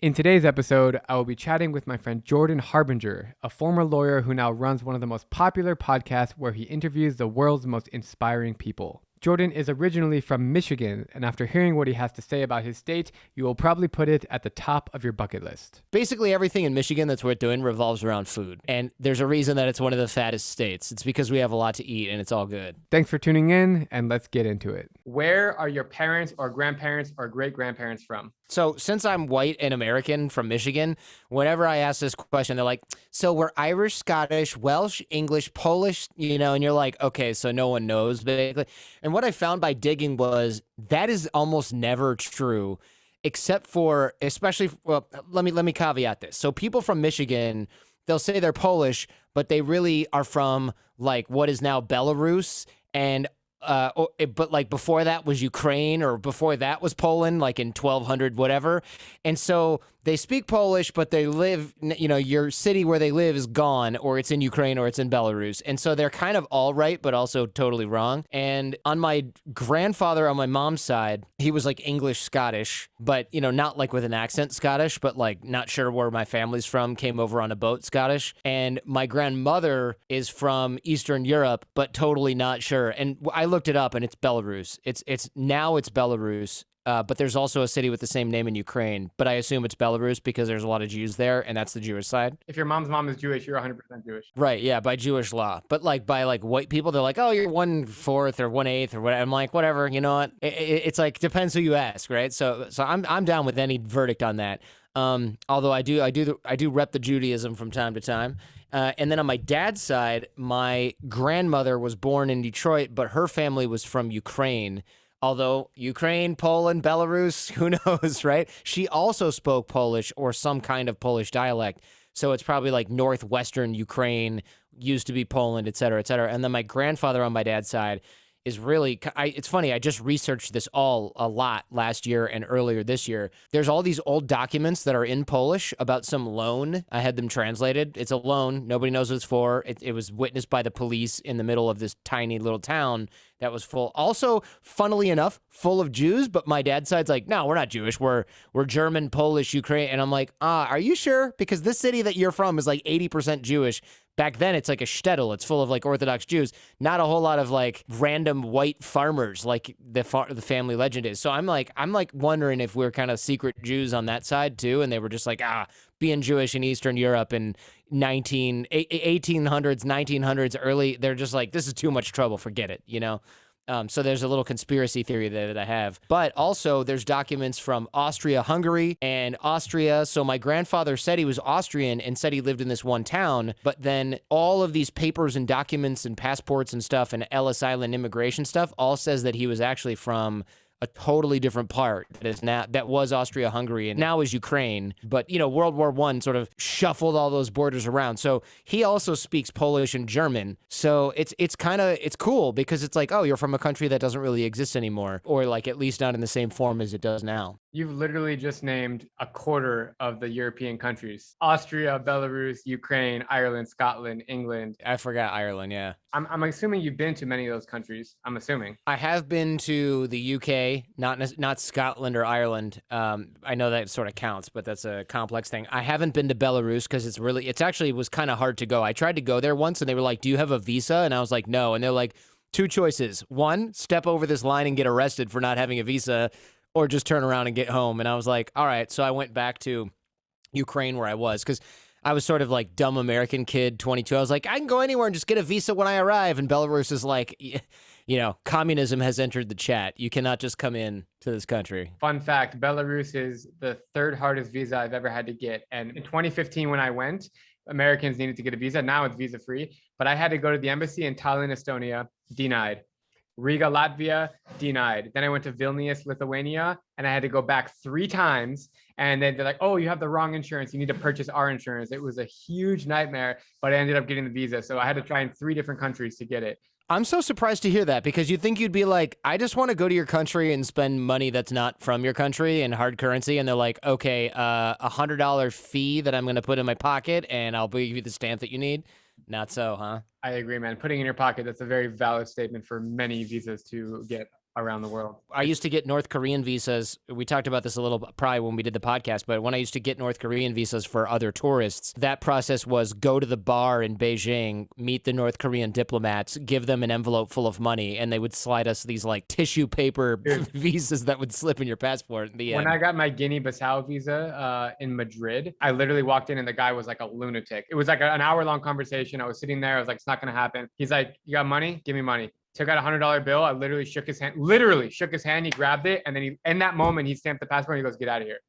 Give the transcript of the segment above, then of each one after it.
In today's episode, I will be chatting with my friend Jordan Harbinger, a former lawyer who now runs one of the most popular podcasts where he interviews the world's most inspiring people. Jordan is originally from Michigan, and after hearing what he has to say about his state, you will probably put it at the top of your bucket list. Basically, everything in Michigan that's worth doing revolves around food. And there's a reason that it's one of the fattest states. It's because we have a lot to eat and it's all good. Thanks for tuning in, and let's get into it. Where are your parents or grandparents or great-grandparents from? So since I'm white and American from Michigan, whenever I ask this question, they're like, so we're Irish, Scottish, Welsh, English, Polish, and you're like, okay, so no one knows basically. And what I found by digging was that is almost never true, except for, especially, well, let me caveat this. So people from Michigan, they'll say they're Polish, but they really are from like what is now Belarus, and but like before that was Ukraine, or before that was Poland, like in 1200 whatever. And so they speak Polish, but they live, your city where they live is gone, or it's in Ukraine, or it's in Belarus. And so they're kind of all right, but also totally wrong. And on my grandfather on my mom's side, he was like English Scottish, but not like with an accent Scottish, but like not sure where my family's from, came over on a boat Scottish. And my grandmother is from Eastern Europe, but totally not sure. And I looked it up, and it's Belarus. It's Belarus. But there's also a city with the same name in Ukraine, but I assume it's Belarus because there's a lot of Jews there, and that's the Jewish side. If your mom's mom is Jewish, you're 100% Jewish. Right, yeah, by Jewish law. But like by like white people, they're like, oh, you're 1/4 or 1/8 or whatever. I'm like, whatever, you know what? It's like depends who you ask, right? So I'm down with any verdict on that. Although I do rep the Judaism from time to time. And then on my dad's side, my grandmother was born in Detroit, but her family was from Ukraine. Although Ukraine, Poland, Belarus, who knows, right? She also spoke Polish or some kind of Polish dialect. So it's probably like northwestern Ukraine, used to be Poland, et cetera, et cetera. And then my grandfather on my dad's side is really, it's funny, I just researched this a lot last year and earlier this year. There's all these old documents that are in Polish about some loan. I had them translated. It's a loan. Nobody knows what it's for. It was witnessed by the police in the middle of this tiny little town that was full. Also, funnily enough, full of Jews, but my dad's side's like, no, we're not Jewish. We're German, Polish, Ukraine. And I'm like, are you sure? Because this city that you're from is like 80% Jewish. Back then, it's like a shtetl. It's full of like Orthodox Jews, not a whole lot of like random white farmers like the family legend is. So I'm like wondering if we're kind of secret Jews on that side too, and they were just like being Jewish in Eastern Europe in 1800s, 1900s, early. They're just like, this is too much trouble. Forget it, So there's a little conspiracy theory there that I have. But also there's documents from Austria-Hungary and Austria. So my grandfather said he was Austrian and said he lived in this one town. But then all of these papers and documents and passports and stuff and Ellis Island immigration stuff all says that he was actually from a totally different part that was Austria-Hungary and now is Ukraine. But, World War I sort of shuffled all those borders around. So he also speaks Polish and German. So it's cool because it's like, oh, you're from a country that doesn't really exist anymore, or like at least not in the same form as it does now. You've literally just named a quarter of the European countries: Austria, Belarus, Ukraine, Ireland, Scotland, England. I forgot Ireland, yeah. I'm assuming you've been to many of those countries. I'm assuming. I have been to the UK, not Scotland or Ireland. I know that sort of counts, but that's a complex thing. I haven't been to Belarus because it's actually was kind of hard to go. I tried to go there once and they were like, do you have a visa? And I was like, no. And they're like, two choices. One, step over this line and get arrested for not having a visa, or just turn around and get home. And I was like, all right. So I went back to Ukraine where I was, because I was sort of like dumb American kid, 22. I was like, I can go anywhere and just get a visa when I arrive. And Belarus is like, communism has entered the chat. You cannot just come in to this country. Fun fact, Belarus is the third hardest visa I've ever had to get. And in 2015, when I went, Americans needed to get a visa. Now it's visa free, but I had to go to the embassy in Tallinn, Estonia, denied. Riga, Latvia, denied. Then I went to Vilnius, Lithuania, and I had to go back 3 times. And then they're like, oh, you have the wrong insurance. You need to purchase our insurance. It was a huge nightmare, but I ended up getting the visa. So I had to try in 3 different countries to get it. I'm so surprised to hear that, because you'd think you'd be like, I just want to go to your country and spend money that's not from your country in hard currency. And they're like, okay, $100 fee that I'm going to put in my pocket and I'll give you the stamp that you need. Not so, huh? I agree, man. Putting in your pocket, that's a very valid statement for many visas to get around the world. I used to get North Korean visas. We talked about this a little probably when we did the podcast, but when I used to get North Korean visas for other tourists, that process was go to the bar in Beijing, meet the North Korean diplomats, give them an envelope full of money, and they would slide us these like tissue paper visas that would slip in your passport in the end. When I got my Guinea-Bissau visa in Madrid, I literally walked in and the guy was like a lunatic. It was like an hour-long conversation. I was sitting there. I was like, it's not going to happen. He's like, you got money? Give me money. Took out $100 bill. I literally shook his hand. He grabbed it. And then in that moment, he stamped the passport and he goes, get out of here.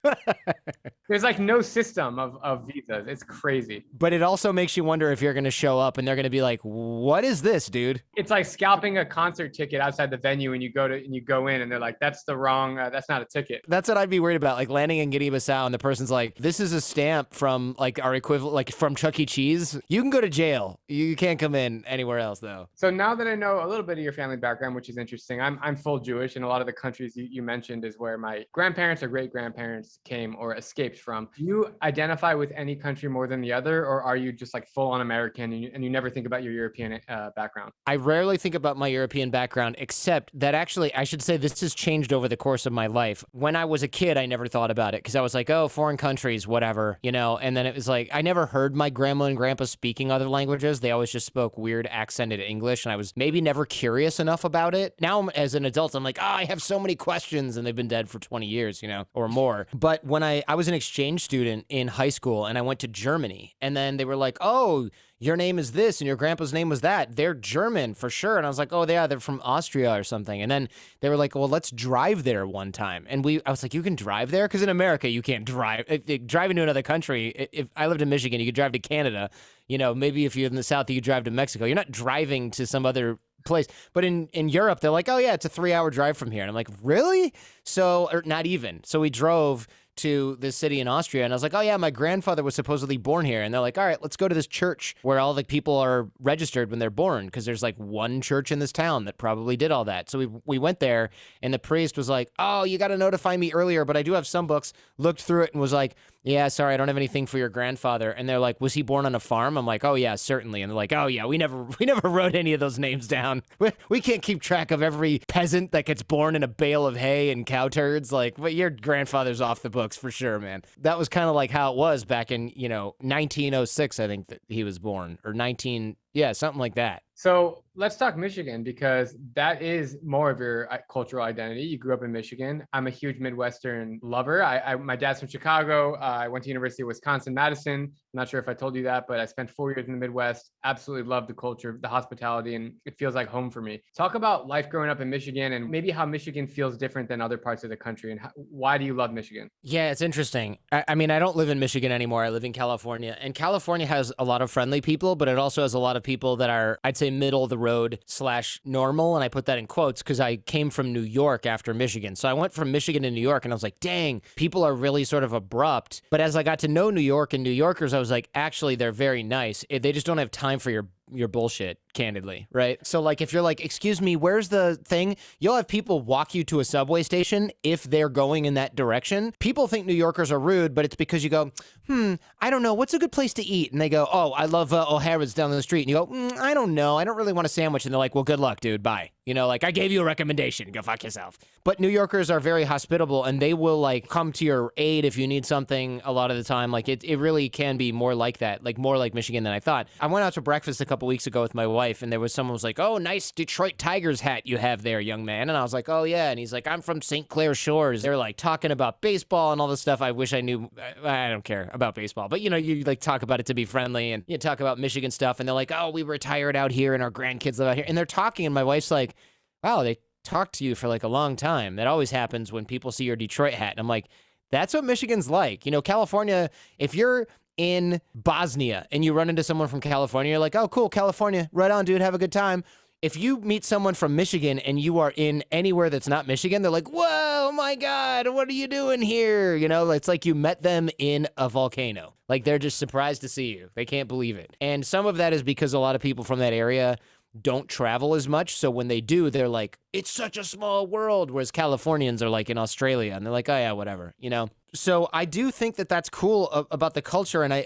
There's like no system of visas. It's crazy. But it also makes you wonder if you're going to show up and they're going to be like, what is this, dude? It's like scalping a concert ticket outside the venue and you go in and they're like, that's the wrong, that's not a ticket. That's what I'd be worried about. Like landing in Guinea-Bissau and the person's like, this is a stamp from like our equivalent, like from Chuck E. Cheese. You can go to jail. You can't come in anywhere else though. So now that I know a little bit of your family background, which is interesting, I'm full Jewish, and a lot of the countries you mentioned is where my grandparents or great-grandparents came or escaped from. Do you identify with any country more than the other, or are you just like full on American and you never think about your European background? I rarely think about my European background, except that actually, I should say this has changed over the course of my life. When I was a kid, I never thought about it because I was like, oh, foreign countries, whatever, you know, and then it was like, I never heard my grandma and grandpa speaking other languages. They always just spoke weird accented English, and I was maybe never curious enough about it. Now, as an adult, I'm like, oh, I have so many questions, and they've been dead for 20 years, you know, or more. But when I was an exchange student in high school, and I went to Germany, and then they were like, oh, your name is this and your grandpa's name was that. They're German for sure. And I was like, oh, they're from Austria or something. And then they were like, well, let's drive there one time. And I was like, you can drive there? Because in America, you can't drive. Driving to another country, if I lived in Michigan, you could drive to Canada. You know, maybe if you're in the South, you could drive to Mexico. You're not driving to some other place. But in Europe, they're like, oh, yeah, it's a 3-hour drive from here. And I'm like, really? So, or not even. So we drove to this city in Austria, and I was like, oh yeah, my grandfather was supposedly born here. And they're like, all right, let's go to this church where all the people are registered when they're born, because there's like one church in this town that probably did all that. So we went there, and the priest was like, oh, you got to notify me earlier, but I do have some books. Looked through it and was like, yeah, sorry, I don't have anything for your grandfather. And they're like, was he born on a farm? I'm like, oh yeah, certainly. And they're like, oh yeah, we never wrote any of those names down. We can't keep track of every peasant that gets born in a bale of hay and cow turds. Like, but your grandfather's off the books for sure, man. That was kind of like how it was back in, 1906, I think that he was born, or something like that. So let's talk Michigan, because that is more of your cultural identity. You grew up in Michigan. I'm a huge Midwestern lover. My dad's from Chicago. I went to University of Wisconsin-Madison. I'm not sure if I told you that, but I spent 4 years in the Midwest. Absolutely love the culture, the hospitality, and it feels like home for me. Talk about life growing up in Michigan and maybe how Michigan feels different than other parts of the country, and why do you love Michigan? Yeah, it's interesting. I mean, I don't live in Michigan anymore. I live in California, and California has a lot of friendly people, but it also has a lot of people that are, I'd say, middle of the road / normal. And I put that in quotes because I came from New York after Michigan. So I went from Michigan to New York, and I was like, dang, people are really sort of abrupt. But as I got to know New York and New Yorkers, I was like, actually, they're very nice. They just don't have time for your bullshit, candidly, right? So like, if you're like, excuse me, where's the thing? You'll have people walk you to a subway station if they're going in that direction. People think New Yorkers are rude, but it's because you go, I don't know, what's a good place to eat? And they go, oh, I love O'Hara's down the street. And you go, I don't know, I don't really want a sandwich. And they're like, well, good luck, dude, bye. Like, I gave you a recommendation, go fuck yourself. But New Yorkers are very hospitable, and they will like come to your aid if you need something a lot of the time. Like it really can be more like that, like more like Michigan than I thought. I went out to breakfast a couple weeks ago with my wife, and there was someone who was like, oh, nice Detroit Tigers hat you have there, young man. And I was like, oh yeah. And he's like, I'm from St. Clair Shores. They're like talking about baseball and all this stuff. I wish I knew. I don't care about baseball, but you like talk about it to be friendly, and you talk about Michigan stuff, and they're like, oh, we retired out here and our grandkids live out here. And they're talking, and my wife's like, wow, they talked to you for like a long time. That always happens when people see your Detroit hat. And I'm like, that's what Michigan's like. California, if you're in Bosnia and you run into someone from California, you're like, oh, cool, California, right on, dude, have a good time. If you meet someone from Michigan and you are in anywhere that's not Michigan, they're like, whoa, my God, what are you doing here? It's like you met them in a volcano. Like, they're just surprised to see you. They can't believe it. And some of that is because a lot of people from that area don't travel as much. So when they do, they're like, it's such a small world. Whereas Californians are like in Australia, and they're like, oh yeah, whatever, So I do think that that's cool about the culture, and I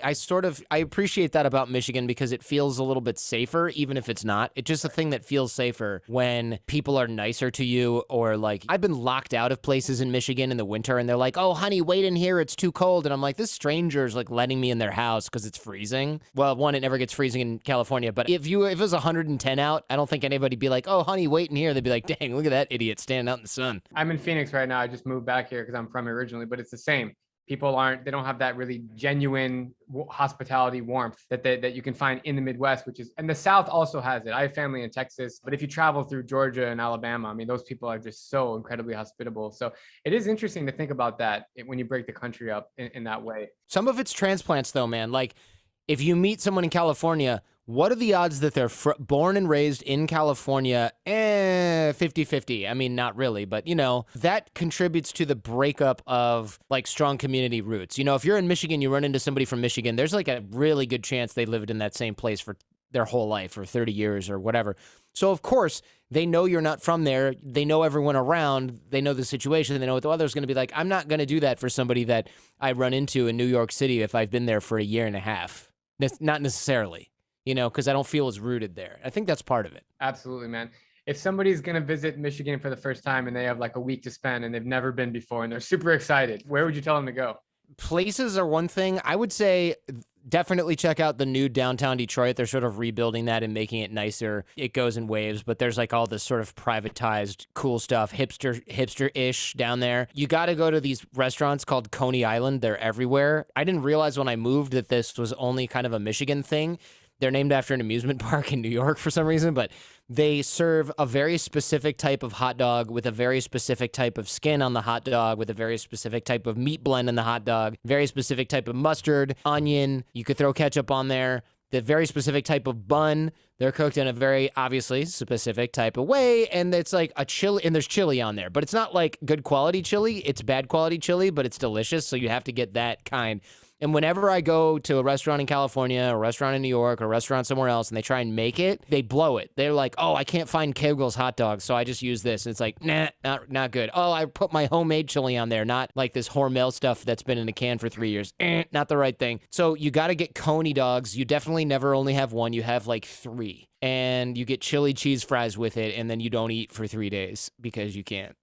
appreciate that about Michigan because it feels a little bit safer, even if it's not. It's just a thing that feels safer when people are nicer to you, or like I've been locked out of places in Michigan in the winter, and they're like, "Oh, honey, wait in here, it's too cold," and I'm like, "This stranger's like letting me in their house because it's freezing." Well, one, it never gets freezing in California, but if it was 110 out, I don't think anybody'd be like, "Oh, honey, wait in here." They'd be like, "Dang, look at that idiot standing out in the sun." I'm in Phoenix right now. I just moved back here because I'm from here originally, but it's the same. They don't have that really genuine hospitality warmth that you can find in the Midwest, and the South also has it. I have family in Texas, but if you travel through Georgia and Alabama, I mean, those people are just so incredibly hospitable. So it is interesting to think about that when you break the country up in that way. Some of it's transplants though, man. Like if you meet someone in California, what are the odds that they're born and raised in California? 50-50. I mean, not really, but that contributes to the breakup of like strong community roots. If you're in Michigan, you run into somebody from Michigan, there's like a really good chance they lived in that same place for their whole life or 30 years or whatever. So of course, they know you're not from there. They know everyone around. They know the situation. They know what the weather's going to be like. I'm not going to do that for somebody that I run into in New York City if I've been there for a year and a half. Not necessarily. Because I don't feel as rooted there. I think that's part of it. Absolutely, man. If somebody's going to visit Michigan for the first time and they have like a week to spend and they've never been before and they're super excited, where would you tell them to go? Places are one thing. I would say definitely check out the new downtown Detroit. They're sort of rebuilding that and making it nicer. It goes in waves, but there's like all this sort of privatized cool stuff, hipster-ish down there. You got to go to these restaurants called Coney Island. They're everywhere. I didn't realize when I moved that this was only kind of a Michigan thing. They're named after an amusement park in New York for some reason, but they serve a very specific type of hot dog with a very specific type of skin on the hot dog, with a very specific type of meat blend in the hot dog, very specific type of mustard, onion. You could throw ketchup on there. The very specific type of bun. They're cooked in a very obviously specific type of way, and it's like a chili, and there's chili on there, but it's not like good quality chili. It's bad quality chili, but it's delicious, so you have to get that kind. And whenever I go to a restaurant in California, or a restaurant in New York, or a restaurant somewhere else, and they try and make it, they blow it. They're like, "Oh, I can't find Kegel's hot dogs, so I just use this." And it's like, nah, not good. "Oh, I put my homemade chili on there, not like this Hormel stuff that's been in a can for 3 years. Not the right thing. So you got to get Coney dogs. You definitely never only have one. You have like 3. And you get chili cheese fries with it, and then you don't eat for 3 days because you can't.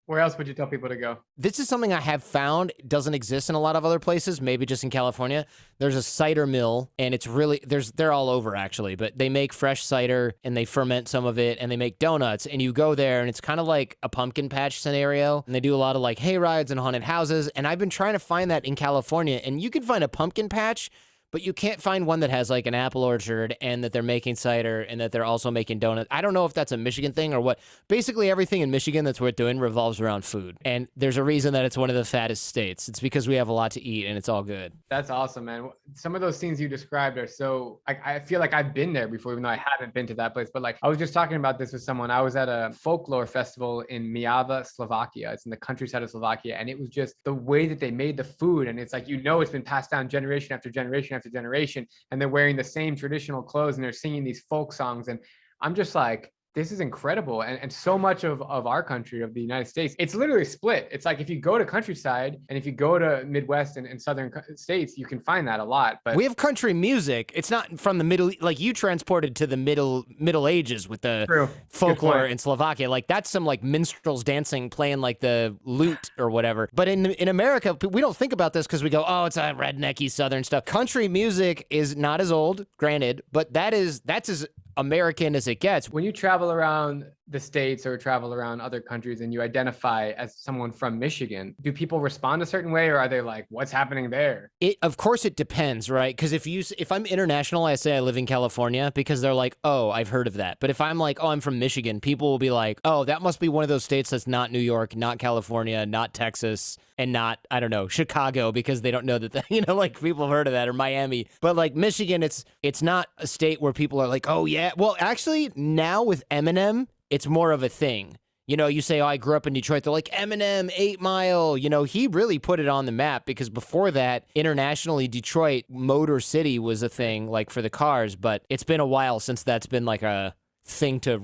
Where else would you tell people to go? This is something I have found doesn't exist in a lot of other places, maybe just in California. There's a cider mill, and it's really, they're all over actually, but they make fresh cider and they ferment some of it and they make donuts, and you go there and it's kind of like a pumpkin patch scenario, and they do a lot of like hay rides and haunted houses, and I've been trying to find that in California, and you can find a pumpkin patch, but you can't find one that has like an apple orchard and that they're making cider and that they're also making donuts. I don't know if that's a Michigan thing or what. Basically, everything in Michigan that's worth doing revolves around food. And there's a reason that it's one of the fattest states. It's because we have a lot to eat and it's all good. That's awesome, man. Some of those scenes you described are so, I feel like I've been there before, even though I haven't been to that place. But like, I was just talking about this with someone. I was at a folklore festival in Mijava, Slovakia. It's in the countryside of Slovakia. And it was just the way that they made the food. And it's like, it's been passed down generation after generation after generation. And they're wearing the same traditional clothes and they're singing these folk songs. And I'm just like, this is incredible. And so much of our country, of the United States, it's literally split. It's like if you go to countryside and if you go to Midwest and southern states, you can find that a lot. But we have country music. It's not from the middle, like you transported to the Middle Ages with the folklore in Slovakia. Like that's some like minstrels dancing, playing like the lute or whatever. But in America, we don't think about this because we go, oh, it's a rednecky southern stuff. Country music is not as old, granted, but that's as American as it gets. When you travel around the States or travel around other countries and you identify as someone from Michigan, do people respond a certain way, or are they like, what's happening there? Of course it depends, right? Because if I'm international, I say I live in California because they're like, oh, I've heard of that. But if I'm like, oh, I'm from Michigan, people will be like, oh, that must be one of those states that's not New York, not California, not Texas, and not, I don't know, Chicago, because they don't know that, like people have heard of that, or Miami. But like Michigan, it's not a state where people are like, oh yeah. Well, actually now with Eminem, it's more of a thing. You say, oh, I grew up in Detroit. They're like, Eminem, 8 Mile. He really put it on the map because before that, internationally, Detroit, Motor City was a thing, like for the cars. But it's been a while since that's been like a thing to,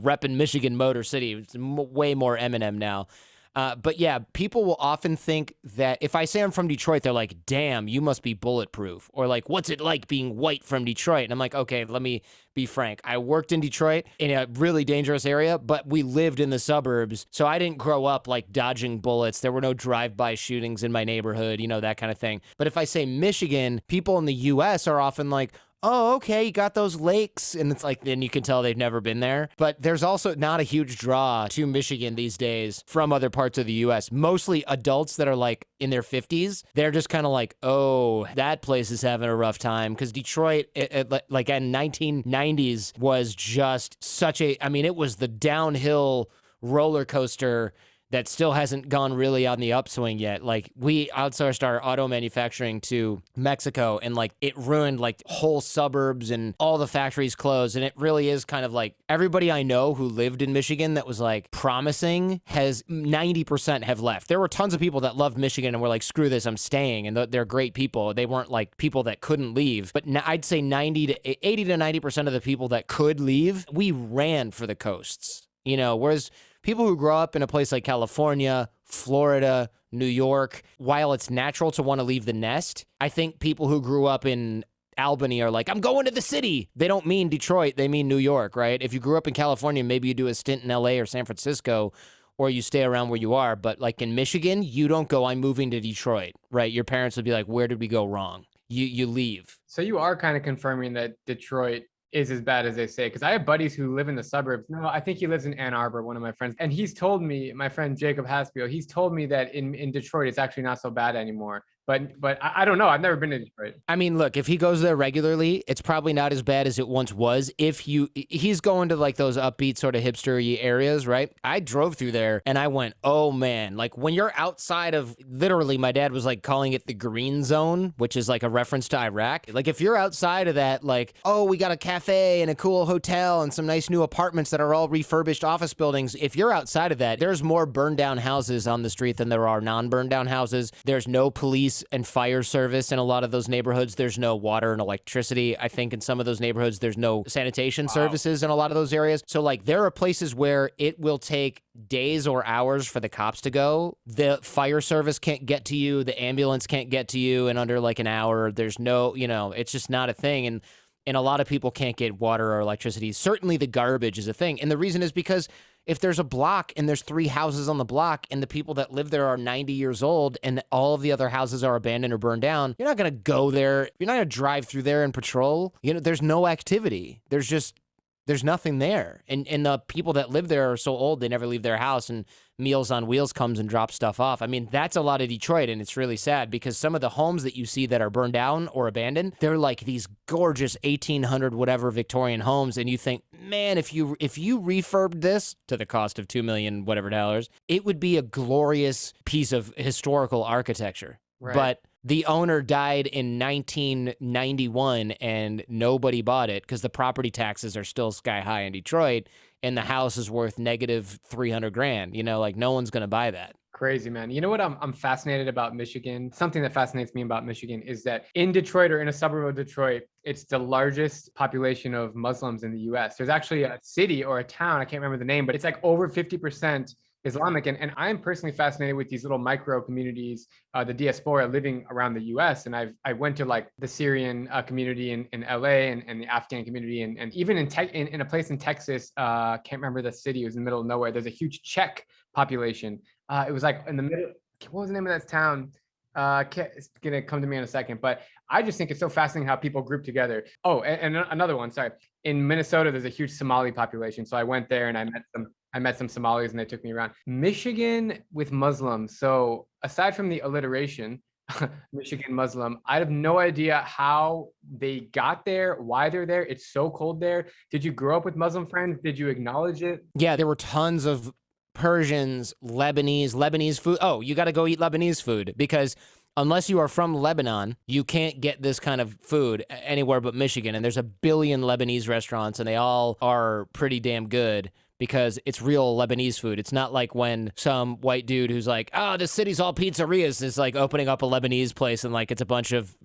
rep in Michigan, Motor City. It's way more Eminem now. But yeah, people will often think that if I say I'm from Detroit, they're like, damn, you must be bulletproof. Or like, what's it like being white from Detroit? And I'm like, okay, let me be frank. I worked in Detroit in a really dangerous area, but we lived in the suburbs. So I didn't grow up like dodging bullets. There were no drive-by shootings in my neighborhood, that kind of thing. But if I say Michigan, people in the US are often like, oh, okay, you got those lakes. And it's like, then you can tell they've never been there. But there's also not a huge draw to Michigan these days from other parts of the US. Mostly adults that are like in their 50s. They're just kind of like, oh, that place is having a rough time. Because Detroit, like in 1990s, was just such it was the downhill roller coaster that still hasn't gone really on the upswing yet. Like, we outsourced our auto manufacturing to Mexico, and like it ruined like whole suburbs and all the factories closed. And it really is kind of like everybody I know who lived in Michigan that was like promising has 90% have left. There were tons of people that loved Michigan and were like, screw this, I'm staying. And they're great people. They weren't like people that couldn't leave. But I'd say 80 to 90% of the people that could leave, we ran for the coasts, whereas people who grow up in a place like California, Florida, New York, while it's natural to want to leave the nest, I think people who grew up in Albany are like, I'm going to the city. They don't mean Detroit, they mean New York, right? If you grew up in California, maybe you do a stint in LA or San Francisco, or you stay around where you are. But like in Michigan, you don't go, I'm moving to Detroit, right? Your parents would be like, where did we go wrong? You leave. So you are kind of confirming that Detroit is as bad as they say, because I have buddies who live in the suburbs. No, I think he lives in Ann Arbor, one of my friends, and he's told me, my friend Jacob Haspio, he's told me that in Detroit it's actually not so bad anymore. But I don't know. I've never been to Detroit. I mean, look, if he goes there regularly, it's probably not as bad as it once was. He's going to like those upbeat sort of hipster-y areas, right? I drove through there and I went, oh man, like when you're outside of, literally my dad was like calling it the green zone, which is like a reference to Iraq. Like if you're outside of that, like, oh, we got a cafe and a cool hotel and some nice new apartments that are all refurbished office buildings. If you're outside of that, there's more burned down houses on the street than there are non-burned down houses. There's no police and fire service in a lot of those neighborhoods. There's no water and electricity. I think in some of those neighborhoods, there's no sanitation services in a lot of those areas. So like there are places where it will take days or hours for the cops to go. The fire service can't get to you. The ambulance can't get to you in under like an hour. There's no, it's just not a thing. And a lot of people can't get water or electricity. Certainly the garbage is a thing. And the reason is because if there's a block and there's 3 houses on the block and the people that live there are 90 years old and all of the other houses are abandoned or burned down, you're not going to go there. You're not going to drive through there and patrol. There's no activity. There's nothing there. And the people that live there are so old, they never leave their house, and Meals on Wheels comes and drops stuff off. I mean, that's a lot of Detroit, and it's really sad because some of the homes that you see that are burned down or abandoned, they're like these gorgeous 1800 whatever Victorian homes, and you think, man, if you refurbed this to the cost of $2 million whatever dollars, it would be a glorious piece of historical architecture. Right. But the owner died in 1991 and nobody bought it because the property taxes are still sky high in Detroit and the house is worth negative $300,000. Like no one's going to buy that. Crazy, man. You know what I'm fascinated about Michigan? Something that fascinates me about Michigan is that in Detroit or in a suburb of Detroit, it's the largest population of Muslims in the US. There's actually a city or a town, I can't remember the name, but it's like over 50% Islamic. And I'm personally fascinated with these little micro communities, the diaspora living around the US. And I went to like the Syrian community in LA and the Afghan community. And even in a place in Texas, can't remember the city, it was in the middle of nowhere. There's a huge Czech population. It was like in the middle, what was the name of that town? It's going to come to me in a second, but I just think it's so fascinating how people group together. Oh, and another one, sorry. In Minnesota, there's a huge Somali population. So I went there and I met some Somalis and they took me around. Michigan with Muslims. So aside from the alliteration, Michigan Muslim, I have no idea how they got there, why they're there. It's so cold there. Did you grow up with Muslim friends? Did you acknowledge it? Yeah, there were tons of Persians, Lebanese food. Oh, you got to go eat Lebanese food because unless you are from Lebanon, you can't get this kind of food anywhere but Michigan. And there's a billion Lebanese restaurants and they all are pretty damn good. because it's real Lebanese food. It's not like when some white dude who's like, oh, this city's all pizzerias is like opening up a Lebanese place and like it's a bunch of,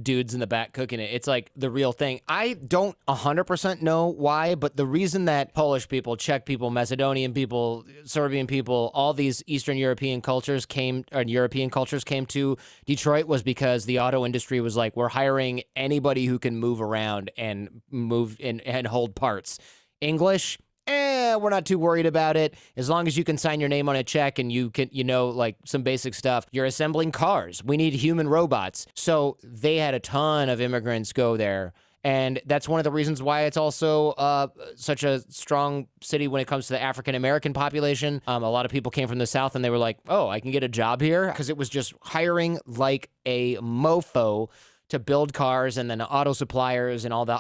dudes in the back cooking it. It's like the real thing. I don't 100% know why, but the reason that Polish people, Czech people, Macedonian people, Serbian people, all these Eastern European cultures came to Detroit was because the auto industry was like, we're hiring anybody who can move around and move and hold parts. English, we're not too worried about it. As long as you can sign your name on a check and you can, like some basic stuff. You're assembling cars. We need human robots. So they had a ton of immigrants go there. And that's one of the reasons why it's also such a strong city when it comes to the African-American population. A lot of people came from the South and they were like, oh, I can get a job here? Because it was just hiring like a mofo to build cars, and then auto suppliers and all the,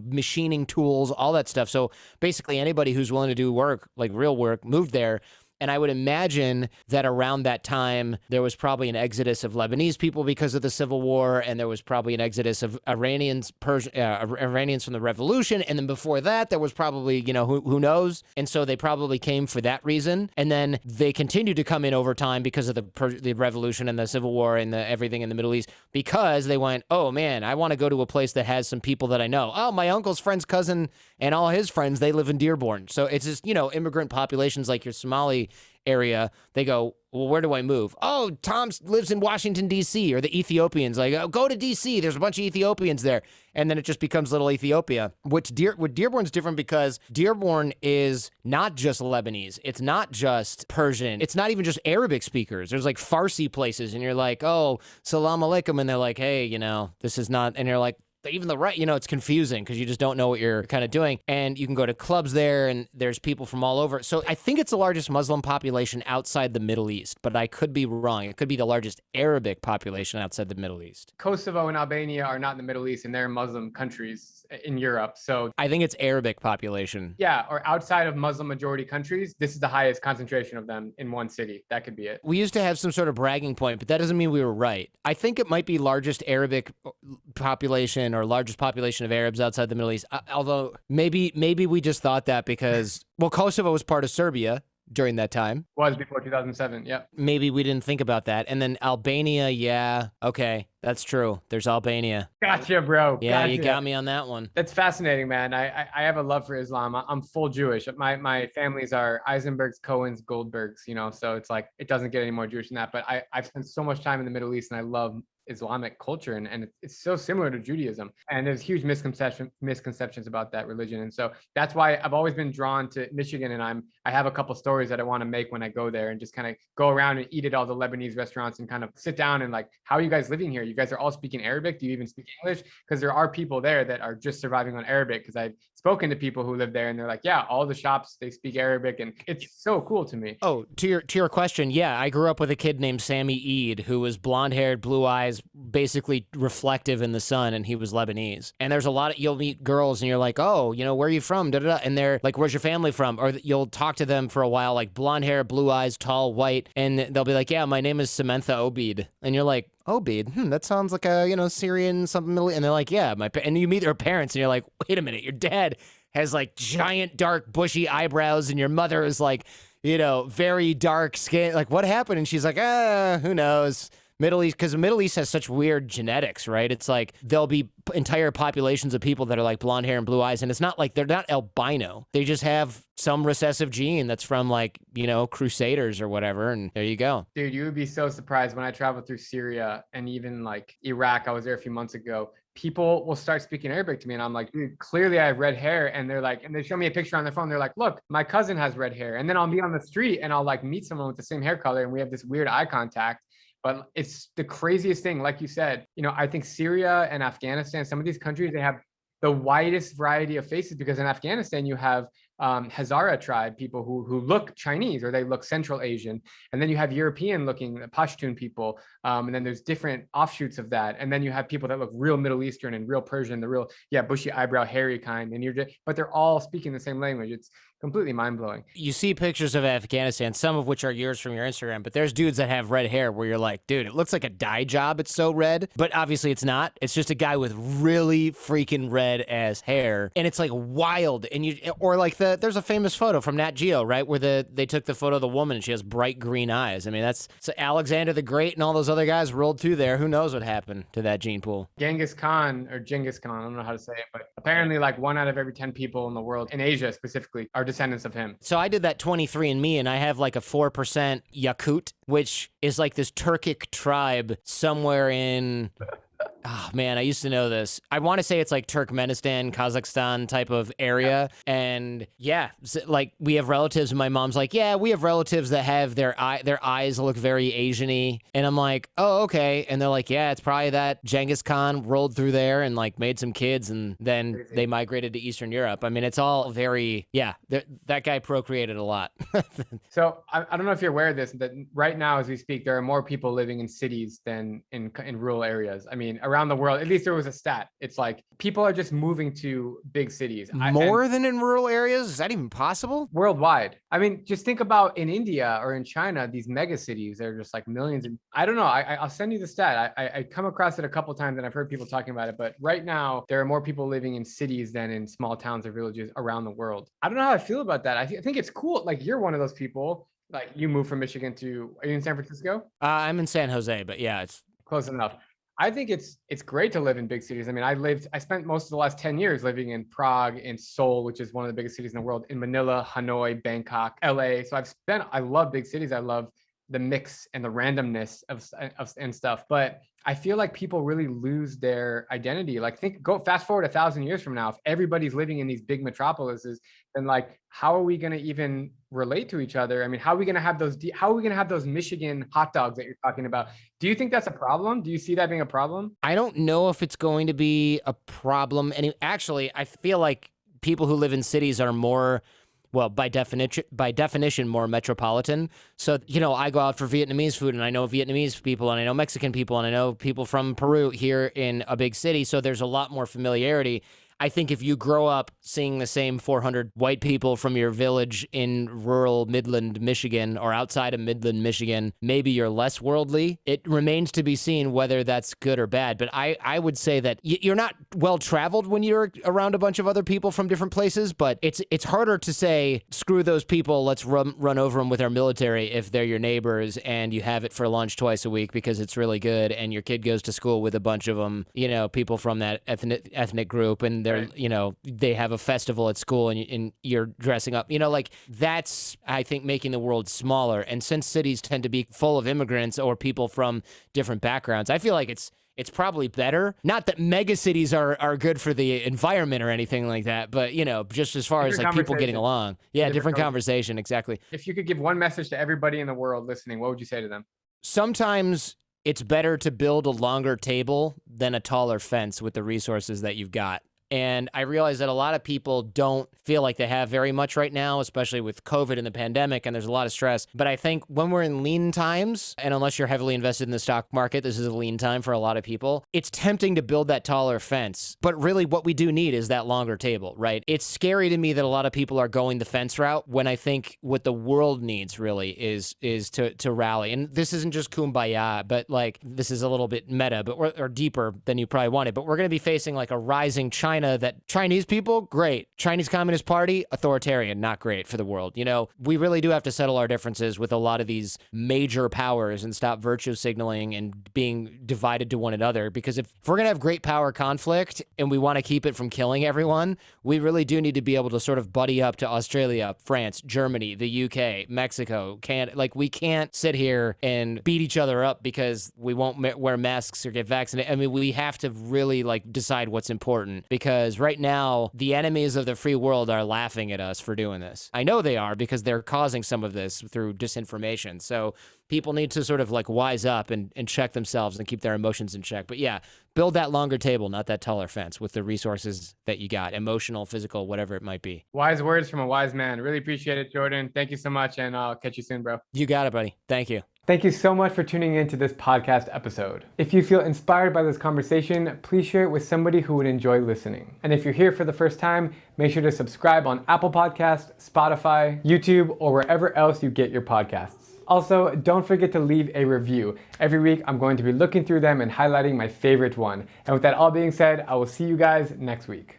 machining tools, all that stuff. So basically anybody who's willing to do work, like real work, moved there. And I would imagine that around that time, there was probably an exodus of Lebanese people because of the Civil War, and there was probably an exodus of Iranians from the revolution. And then before that, there was probably, who knows? And so they probably came for that reason. And then they continued to come in over time because of the revolution and the Civil War and everything in the Middle East, because they went, oh man, I want to go to a place that has some people that I know. Oh, my uncle's friend's cousin and all his friends, they live in Dearborn. So it's just, immigrant populations like your Somali area, they go, well, where do I move? Oh, Tom lives in Washington, D.C., or the Ethiopians, like, oh, go to D.C., there's a bunch of Ethiopians there. And then it just becomes little Ethiopia, which Dearborn's different because Dearborn is not just Lebanese. It's not just Persian. It's not even just Arabic speakers. There's like Farsi places, and you're like, oh, salam alaikum, and they're like, hey, this is not, and you're like, even the right, it's confusing because you just don't know what you're kind of doing. And you can go to clubs there and there's people from all over. So I think it's the largest Muslim population outside the Middle East, but I could be wrong. It could be the largest Arabic population outside the Middle East. Kosovo and Albania are not in the Middle East, and they're Muslim countries in Europe. So I think it's Arabic population. Yeah, or outside of Muslim majority countries, this is the highest concentration of them in one city. That could be it. We used to have some sort of bragging point, but that doesn't mean we were right. I think it might be largest Arabic population or largest population of Arabs outside the Middle East. Although maybe we just thought that because, Kosovo was part of Serbia during that time. Was before 2007, yep. Maybe we didn't think about that. And then Albania, yeah, okay, that's true. There's Albania. Gotcha, bro. Yeah, gotcha. You got me on that one. That's fascinating, man. I have a love for Islam. I'm full Jewish. My families are Eisenbergs, Cohens, Goldbergs, so it's like, it doesn't get any more Jewish than that. But I've spent so much time in the Middle East, and I love Islamic culture, and it's so similar to Judaism, and there's huge misconceptions about that religion. And so that's why I've always been drawn to Michigan, and I have a couple stories that I want to make when I go there, and just kind of go around and eat at all the Lebanese restaurants and kind of sit down and like, how are you guys living here? You guys are all speaking Arabic? Do you even speak English? Because there are people there that are just surviving on Arabic, because I've spoken to people who live there, and they're like, yeah, all the shops, they speak Arabic, and it's so cool to me. Oh, to your question, yeah, I grew up with a kid named Sammy Eid who was blonde-haired, blue eyes, basically reflective in the sun, and he was Lebanese. And there's a lot of, you'll meet girls and you're like, oh, where are you from? Da, da, da. And they're like, where's your family from? Or you'll talk to them for a while, like blonde hair, blue eyes, tall, white, and they'll be like, yeah, my name is Samantha Obid. And you're like, Obid, that sounds like a, Syrian something, and they're like, yeah, and you meet their parents and you're like, wait a minute, your dad has like giant, dark, bushy eyebrows, and your mother is like, very dark skin. Like, what happened? And she's like, who knows? Middle East, because the Middle East has such weird genetics, right? It's like there'll be entire populations of people that are like blonde hair and blue eyes, and it's not like they're not albino. They just have some recessive gene that's from like, Crusaders or whatever, and there you go. Dude, you would be so surprised when I traveled through Syria and even like Iraq. I was there a few months ago. People will start speaking Arabic to me, and I'm like, dude, clearly I have red hair. And they're like, and they show me a picture on their phone. They're like, look, my cousin has red hair. And then I'll be on the street and I'll like meet someone with the same hair color, and we have this weird eye contact. But it's the craziest thing. Like you said, I think Syria and Afghanistan, some of these countries, they have the widest variety of faces, because in Afghanistan, you have Hazara tribe people who look Chinese, or they look Central Asian. And then you have European looking Pashtun people. And then there's different offshoots of that. And then you have people that look real Middle Eastern and real Persian, the real, bushy eyebrow, hairy kind. And but they're all speaking the same language. It's completely mind-blowing. You see pictures of Afghanistan, some of which are yours from your Instagram, but there's dudes that have red hair where you're like, dude, it looks like a dye job. It's so red. But obviously it's not. It's just a guy with really freaking red ass hair. And it's like wild. And or like there's a famous photo from Nat Geo, right, where they took the photo of the woman and she has bright green eyes. I mean, so Alexander the Great and all those other guys rolled through there. Who knows what happened to that gene pool? Genghis Khan or Genghis Khan, I don't know how to say it, but apparently like 1 out of every 10 people in the world, in Asia specifically, are descendants of him. So I did that 23andMe, and I have like a 4% Yakut, which is like this Turkic tribe somewhere in... Oh, man, I used to know this. I want to say it's like Turkmenistan, Kazakhstan type of area. And yeah, like we have relatives, and my mom's like, yeah, we have relatives that have their eyes look very Asian-y. And I'm like, oh, okay. And they're like, yeah, it's probably that Genghis Khan rolled through there and like made some kids, and then they migrated to Eastern Europe. I mean, it's all very, yeah, that guy procreated a lot. So I don't know if you're aware of this, that right now as we speak, there are more people living in cities than in rural areas. I mean, around the world, at least there was a stat. It's like people are just moving to big cities. More than in rural areas? Is that even possible? Worldwide. I mean, just think about in India or in China, these mega cities, they're just like millions. I don't know. I'll send you the stat. I come across it a couple times and I've heard people talking about it, but right now there are more people living in cities than in small towns or villages around the world. I don't know how I feel about that. I think it's cool. Like you're one of those people, like you moved from Michigan are you in San Francisco? I'm in San Jose, but yeah, it's close enough. I think it's great to live in big cities. I mean, I spent most of the last 10 years living in Prague, in Seoul, which is one of the biggest cities in the world, in Manila, Hanoi, Bangkok, LA. So I love big cities. I love the mix and the randomness of and stuff. But I feel like people really lose their identity. Like go fast forward 1,000 years from now, if everybody's living in these big metropolises, then like, how are we going to even relate to each other? I mean, how are we going to have those Michigan hot dogs that you're talking about? Do you think that's a problem? Do you see that being a problem? I don't know if it's going to be a problem. And actually, I feel like people who live in cities are more, well, by definition, more metropolitan. So, I go out for Vietnamese food, and I know Vietnamese people, and I know Mexican people, and I know people from Peru here in a big city. So there's a lot more familiarity. I think if you grow up seeing the same 400 white people from your village in rural Midland, Michigan, or outside of Midland, Michigan, maybe you're less worldly. It remains to be seen whether that's good or bad. But I would say that you're not well-traveled when you're around a bunch of other people from different places, but it's harder to say, screw those people, let's run over them with our military if they're your neighbors and you have it for lunch twice a week because it's really good, and your kid goes to school with a bunch of them, people from that ethnic group, and they're, they have a festival at school and you're dressing up, like that's, I think, making the world smaller. And since cities tend to be full of immigrants or people from different backgrounds, I feel like it's probably better. Not that mega cities are good for the environment or anything like that, but just as far as like people getting along. Yeah, different conversation, exactly. If you could give one message to everybody in the world listening, what would you say to them? Sometimes it's better to build a longer table than a taller fence with the resources that you've got. And I realize that a lot of people don't feel like they have very much right now, especially with COVID and the pandemic, and there's a lot of stress. But I think when we're in lean times, and unless you're heavily invested in the stock market, this is a lean time for a lot of people, it's tempting to build that taller fence. But really what we do need is that longer table, right? It's scary to me that a lot of people are going the fence route when I think what the world needs really is to rally. And this isn't just kumbaya, but like this is a little bit meta, but or deeper than you probably wanted. But we're going to be facing like a rising China that Chinese people, great. Chinese Communist Party, authoritarian, not great for the world. We really do have to settle our differences with a lot of these major powers and stop virtue signaling and being divided to one another. Because if we're going to have great power conflict and we want to keep it from killing everyone, we really do need to be able to sort of buddy up to Australia, France, Germany, the UK, Mexico, Canada. Like, we can't sit here and beat each other up because we won't wear masks or get vaccinated. I mean, we have to really decide what's important, because right now the enemies of the free world are laughing at us for doing this. I know they are, because they're causing some of this through disinformation. So people need to sort of wise up and check themselves and keep their emotions in check. But yeah, build that longer table, not that taller fence, with the resources that you got, emotional, physical, whatever it might be. Wise words from a wise man. Really appreciate it, Jordan. Thank you so much, and I'll catch you soon, bro. You got it, buddy. Thank you. Thank you so much for tuning in to this podcast episode. If you feel inspired by this conversation, please share it with somebody who would enjoy listening. And if you're here for the first time, make sure to subscribe on Apple Podcasts, Spotify, YouTube, or wherever else you get your podcasts. Also, don't forget to leave a review. Every week, I'm going to be looking through them and highlighting my favorite one. And with that all being said, I will see you guys next week.